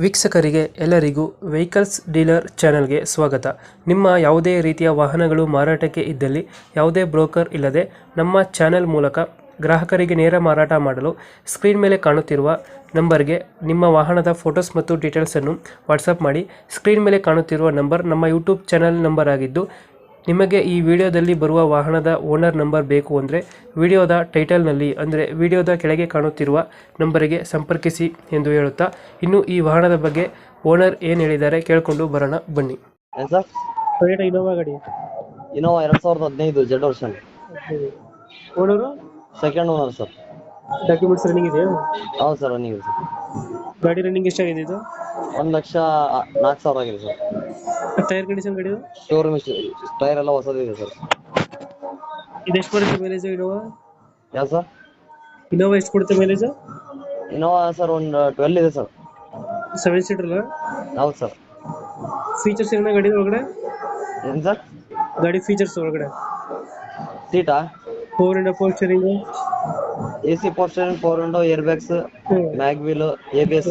ವೀಕ್ಷಕರಿಗೆ ಎಲ್ಲರಿಗೂ vehicles dealer ಚಾನೆಲ್ಗೆ ಸ್ವಾಗತ. ನಿಮ್ಮ ಯಾವುದೇ ರೀತಿಯ ವಾಹನಗಳು ಮಾರಾಟಕ್ಕೆ ಇದ್ದಲ್ಲಿ ಯಾವುದೇ ಬ್ರೋಕರ್ ಇಲ್ಲದೆ ನಮ್ಮ ಚಾನೆಲ್ ಮೂಲಕ ಗ್ರಾಹಕರಿಗೆ ನೇರ ಮಾರಾಟ ಮಾಡಲು ಸ್ಕ್ರೀನ್ ಮೇಲೆ ಕಾಣುತ್ತಿರುವ ನಂಬರ್ಗೆ ನಿಮ್ಮ ವಾಹನದ ಫೋಟೋಸ್ ಮತ್ತು ಡೀಟೇಲ್ಸನ್ನು ವಾಟ್ಸಪ್ ಮಾಡಿ. ಸ್ಕ್ರೀನ್ ಮೇಲೆ ಕಾಣುತ್ತಿರುವ ನಂಬರ್ ನಮ್ಮ ಯೂಟ್ಯೂಬ್ ಚಾನೆಲ್ ನಂಬರ್ ಆಗಿದ್ದು, ನಿಮಗೆ ಈ ವಿಡಿಯೋದಲ್ಲಿ ಬರುವ ವಾಹನದ ಓನರ್ ನಂಬರ್ ಬೇಕು ಅಂದರೆ ವಿಡಿಯೋದ ಟೈಟಲ್ನಲ್ಲಿ ಅಂದರೆ ವಿಡಿಯೋದ ಕೆಳಗೆ ಕಾಣುತ್ತಿರುವ ನಂಬರಿಗೆ ಸಂಪರ್ಕಿಸಿ ಎಂದು ಹೇಳುತ್ತಾ, ಇನ್ನು ಈ ವಾಹನದ ಬಗ್ಗೆ ಓನರ್ ಏನು ಹೇಳಿದ್ದಾರೆ ಕೇಳಿಕೊಂಡು ಬರೋಣ ಬನ್ನಿ. ಏನ್ ಸರ್? ಟೊಯೋಟಾ ಇನೋವಾ ಗಾಡಿ Innova 2015 Z version, owner second owner sir. Documents running ಇದೆಯಾ? ಹೌದು ಸರ್, ರನ್ನಿಂಗ್ ಇದೆ ಸರ್. ಗಾಡಿ ರನ್ನಿಂಗ್ ಎಷ್ಟಾಗಿದೆ ಇದು? 1,04,000 ಆಗಿದೆ ಸರ್. ಟೈರ್ ಕಂಡೀಷನ್ ಗಾಡಿ ಶೋರೂಮ್ ಟೈರ್ ಎಲ್ಲ ಹೊಸದಿದೆ ಸರ್. ಇದು ಎಷ್ಟು ಬರುತ್ತೆ ಮೈಲೇಜ್ ಇನೋವಾ? ಯಾವ್ದು ಸರ್? ಇನೋವಾ ಎಷ್ಟು ಕೊಡುತ್ತೆ ಮೈಲೇಜ್? ಇನೋವಾ ಸರ್ ಒಂದು 12 ಇದೆ ಸರ್. 7 ಸೀಟರ್ ಅಲ್ಲ? ಹೌದು ಸರ್. ಫೀಚರ್ಸ್ ಏನ ಗಾಡಿ ಒಳಗಡೆ? ಏನ್ ಸರ್? ಗಾಡಿ ಫೀಚರ್ಸ್ ಒಳಗಡೆ ಸೀಟಾ? 4 steering, AC power steering, 4 window, air bags, mag wheel, ABS.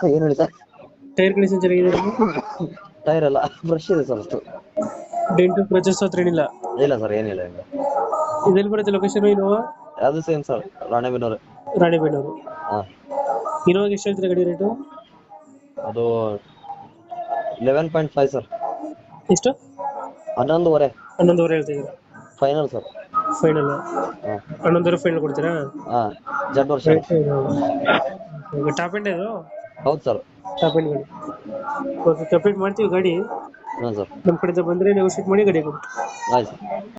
ಏನು ಹೇಳಿ ಸರ್? ಟೈರ್ ಕಂಡೀಷನ್ ಚೆನ್ನಾಗಿದೆ. ಟೈರ್ ಎಲ್ಲ ಫ್ರೆಶ್ ಇದೆ ಸರ್. ಅಷ್ಟು ಡೆಂಟ್ ಕ್ರಚಸ್ ಹತ್ರ ಏನಿಲ್ಲ? ಇಲ್ಲ ಸರ್, ಏನಿಲ್ಲ. ಇದೆಲ್ಲಿ ಬರುತ್ತೆ ಲೊಕೇಶನ್ ಇನೋವಾ? ಯಾವ್ದು ಸೇಮ್ ಸರ್, ರಾಣೆಬೆನ್ನೂರು. ರಾಣಿಬೆನ್ನೂರು. ಹಾ. ಇನೋವಾಗೆ ಎಷ್ಟು ಹೇಳ್ತೀರಾ ಗಾಡಿ ರೇಟು? ಅದು 11.5 ಸರ್. ಎಷ್ಟು? 11.5 11,500 ಹೇಳ್ತಿದ್ದೀರಾ? Final sir. ಫೈನಲ್ ಹಾ. 11,500 ಫೈನಲ್ ಕೊಡ್ತೀರಾ? ಹಾ, ಜೆಡ್ ವರ್ಷ. ಟಾಪ್ ಎಂಡ್ ಇದು? ಹೌದು ಸರ್. ಟಾಪ್ ಎಂಡ್ ಗಾಡಿ. ಓಕೆ, ಕಂಪ್ಲೀಟ್ ಮಾಡ್ತೀವಿ ಗಾಡಿ. ಹಾಂ ಸರ್. ನಮ್ಮ ಕಡೆಯಿಂದ ಬಂದರೆ ನೆಗೋಶಿಯೇಟ್ ಮಾಡಿ ಗಾಡಿ ಕೊಡಿ. ಆಯ್ತು ಸರ್.